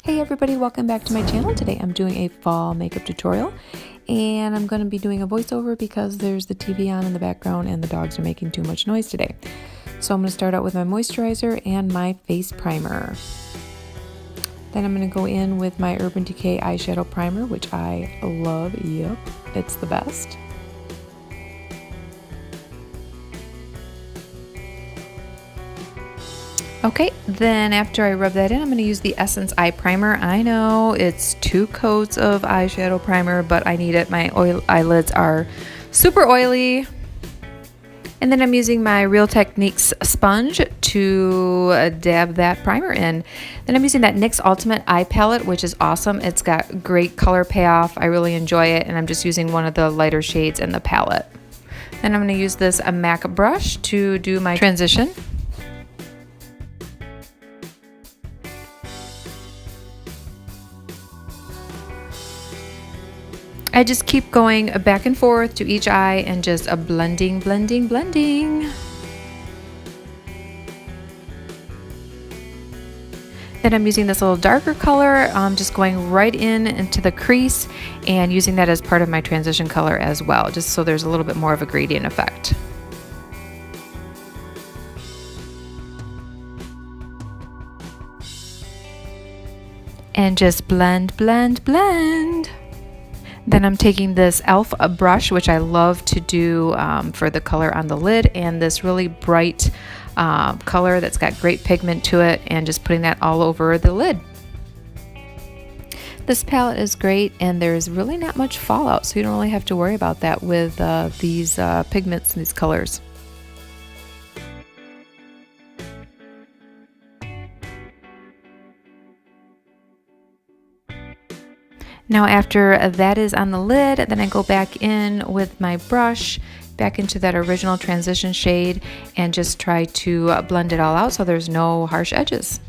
Hey everybody, welcome back to my channel. Today I'm doing a fall makeup tutorial and I'm going to be doing a voiceover because there's the TV on in the background and the dogs are making too much noise today. So I'm going to start out with my moisturizer and my face primer. Then I'm going to go in with my Urban Decay Eyeshadow Primer, which I love. Yep, it's the best. Okay, then after I rub that in, I'm going to use the Essence Eye Primer. I know it's 2 coats of eyeshadow primer, but I need it. My eyelids are super oily. And then I'm using my Real Techniques sponge to dab that primer in. Then I'm using that NYX Ultimate Eye Palette, which is awesome. It's got great color payoff. I really enjoy it, and I'm just using one of the lighter shades in the palette. Then I'm going to use this MAC brush to do my transition. I just keep going back and forth to each eye and just a blending. Then I'm using this little darker color, just going right into the crease and using that as part of my transition color as well, just so there's a little bit more of a gradient effect. And just blend. Then I'm taking this e.l.f. brush, which I love to do for the color on the lid, and this really bright color that's got great pigment to it, and just putting that all over the lid. This palette is great, and there's really not much fallout, so you don't really have to worry about that with these pigments and these colors. Now after that is on the lid, then I go back in with my brush, back into that original transition shade, and just try to blend it all out so there's no harsh edges.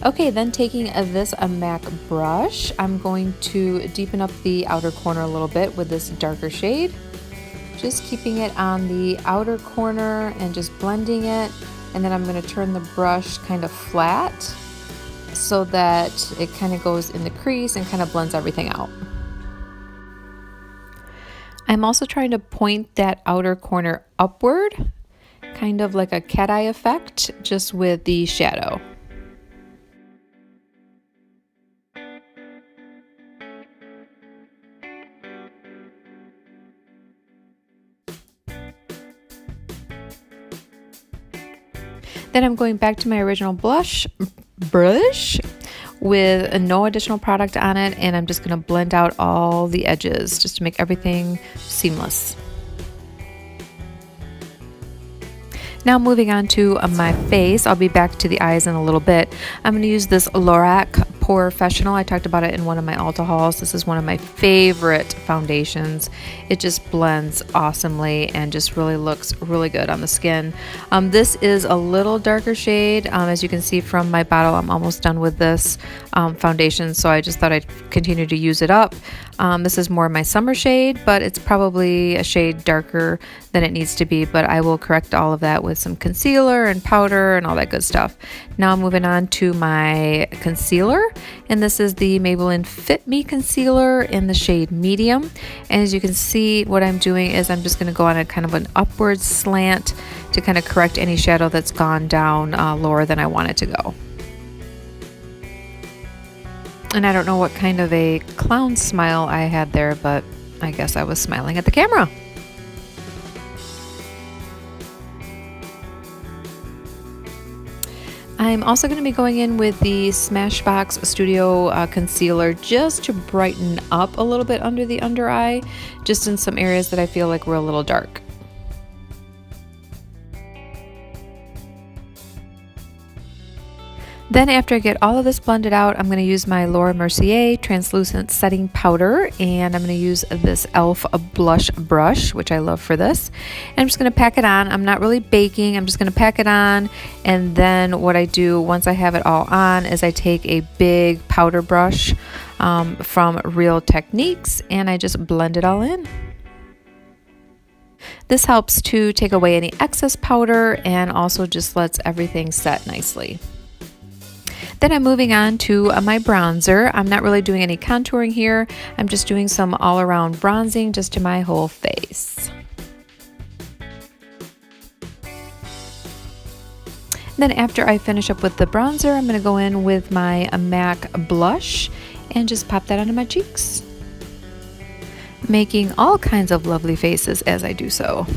Okay, then taking this MAC brush, I'm going to deepen up the outer corner a little bit with this darker shade. Just keeping it on the outer corner and just blending it. And then I'm going to turn the brush kind of flat so that it kind of goes in the crease and kind of blends everything out. I'm also trying to point that outer corner upward, kind of like a cat eye effect, just with the shadow. Then I'm going back to my original brush with no additional product on it, and I'm just going to blend out all the edges just to make everything seamless. Now moving on to my face, I'll be back to the eyes in a little bit. I'm going to use this LORAC POREfection. I talked about it in one of my Ulta hauls. This is one of my favorite foundations. It just blends awesomely and just really looks really good on the skin. This is a little darker shade. As you can see from my bottle, I'm almost done with this foundation, so I just thought I'd continue to use it up. This is more my summer shade, but it's probably a shade darker than it needs to be, but I will correct all of that with some concealer and powder and all that good stuff. Now I'm moving on to my concealer, and this is the Maybelline FIT ME Concealer in the shade Medium. And as you can see, what I'm doing is I'm just going to go on a kind of an upward slant to kind of correct any shadow that's gone down lower than I want it to go. And I don't know what kind of a clown smile I had there, but I guess I was smiling at the camera. I'm also going to be going in with the Smashbox Studio Concealer just to brighten up a little bit under the under eye, just in some areas that I feel like were a little dark. Then after I get all of this blended out, I'm going to use my Laura Mercier translucent setting powder, and I'm going to use this e.l.f. blush brush, which I love for this. And I'm just going to pack it on. I'm not really baking, I'm just going to pack it on, and then what I do once I have it all on is I take a big powder brush from Real Techniques and I just blend it all in. This helps to take away any excess powder and also just lets everything set nicely. Then I'm moving on to my bronzer. I'm not really doing any contouring here. I'm just doing some all-around bronzing just to my whole face. Then after I finish up with the bronzer, I'm going to go in with my MAC blush and just pop that onto my cheeks, making all kinds of lovely faces as I do so.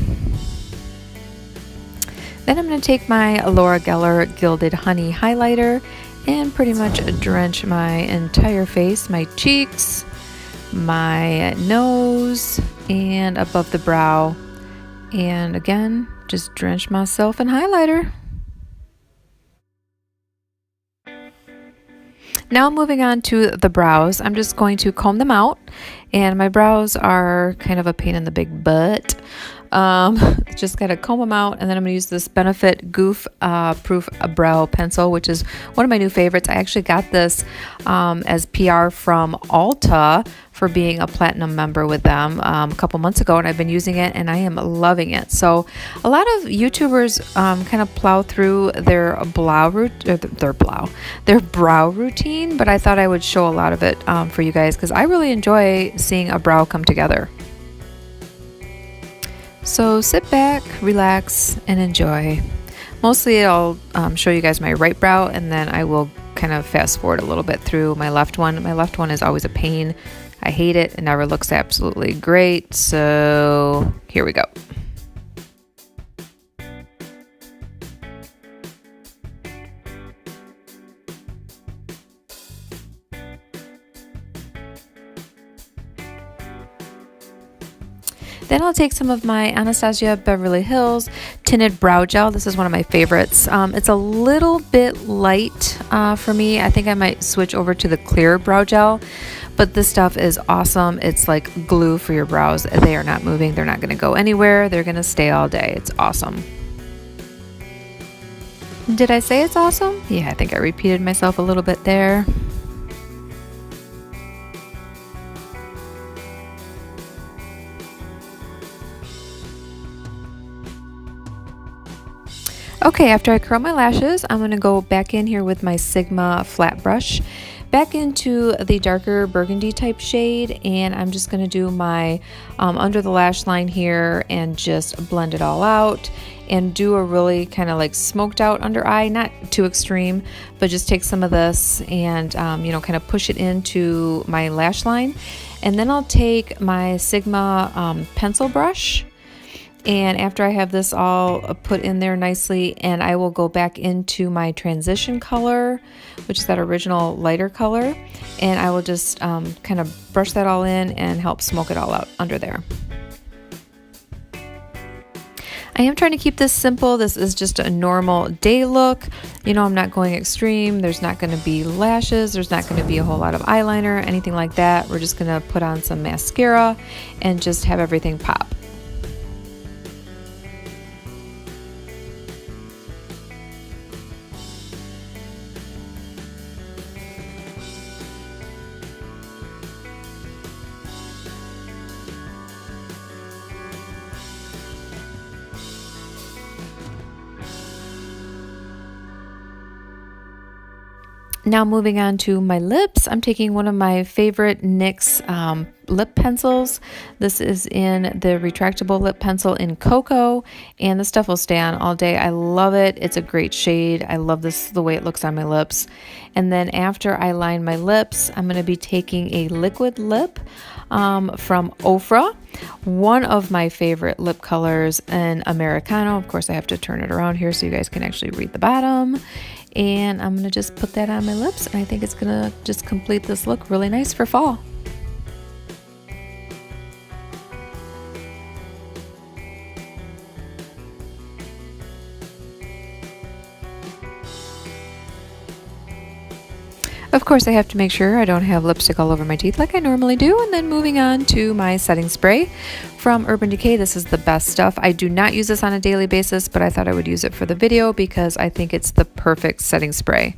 Then I'm going to take my Laura Gellar Gilded Honey Highlighter and pretty much drench my entire face, my cheeks, my nose, and above the brow. And again, just drench myself in highlighter. Now moving on to the brows, I'm just going to comb them out, and my brows are kind of a pain in the big butt. Just gotta comb them out, and then I'm gonna use this Benefit Goof Proof Brow Pencil, which is one of my new favorites. I actually got this as PR from Ulta for being a platinum member with them a couple months ago, and I've been using it and I am loving it. So a lot of YouTubers kind of plow through their brow routine, but I thought I would show a lot of it for you guys because I really enjoy seeing a brow come together. So sit back, relax, and enjoy. Mostly I'll show you guys my right brow, and then I will kind of fast forward a little bit through my left one. My left one is always a pain. I hate it. It never looks absolutely great. So here we go. Then I'll take some of my Anastasia Beverly Hills Tinted Brow Gel. This is one of my favorites. It's a little bit light for me. I think I might switch over to the clear brow gel, but this stuff is awesome. It's like glue for your brows. They are not moving. They're not going to go anywhere. They're going to stay all day. It's awesome. Did I say it's awesome? Yeah, I think I repeated myself a little bit there. Okay, after I curl my lashes, I'm going to go back in here with my Sigma flat brush, back into the darker burgundy type shade, and I'm just going to do my under the lash line here and just blend it all out and do a really kind of like smoked out under eye, not too extreme, but just take some of this and you know, kind of push it into my lash line. And then I'll take my Sigma pencil brush, and after I have this all put in there nicely, and I will go back into my transition color, which is that original lighter color, and I will just kind of brush that all in and help smoke it all out under there. I am trying to keep this simple. This is just a normal day look. You know, I'm not going extreme. There's not going to be lashes. There's not going to be a whole lot of eyeliner, anything like that. We're just going to put on some mascara and just have everything pop. Now moving on to my lips, I'm taking one of my favorite NYX lip pencils. This is in the retractable lip pencil in Cocoa, and the stuff will stay on all day. I love it. It's a great shade. I love this, the way it looks on my lips. And then after I line my lips, I'm going to be taking a liquid lip from OFRA, one of my favorite lip colors in Americano. Of course, I have to turn it around here so you guys can actually read the bottom. And I'm going to just put that on my lips, and I think it's going to just complete this look really nice for fall. Of course, I have to make sure I don't have lipstick all over my teeth like I normally do. And then moving on to my setting spray from Urban Decay. This is the best stuff. I do not use this on a daily basis, but I thought I would use it for the video because I think it's the perfect setting spray.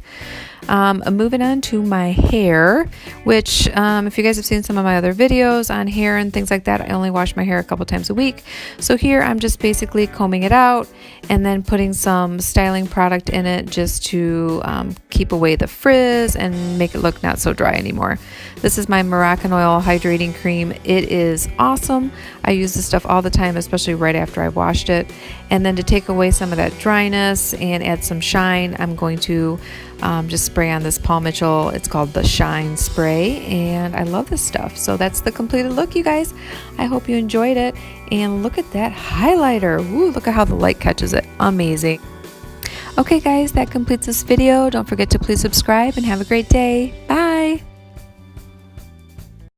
Moving on to my hair, which if you guys have seen some of my other videos on hair and things like that, I only wash my hair a couple times a week. So here I'm just basically combing it out and then putting some styling product in it just to keep away the frizz and make it look not so dry anymore. This is my Moroccan oil hydrating cream. It is awesome. I use this stuff all the time, especially right after I've washed it. And then to take away some of that dryness and add some shine, I'm going to just spray on this Paul Mitchell. It's called the Shine Spray, and I love this stuff. So that's the completed look, you guys. I hope you enjoyed it. And look at that highlighter. Ooh, look at how the light catches it. Amazing. Okay, guys, that completes this video. Don't forget to please subscribe and have a great day. Bye.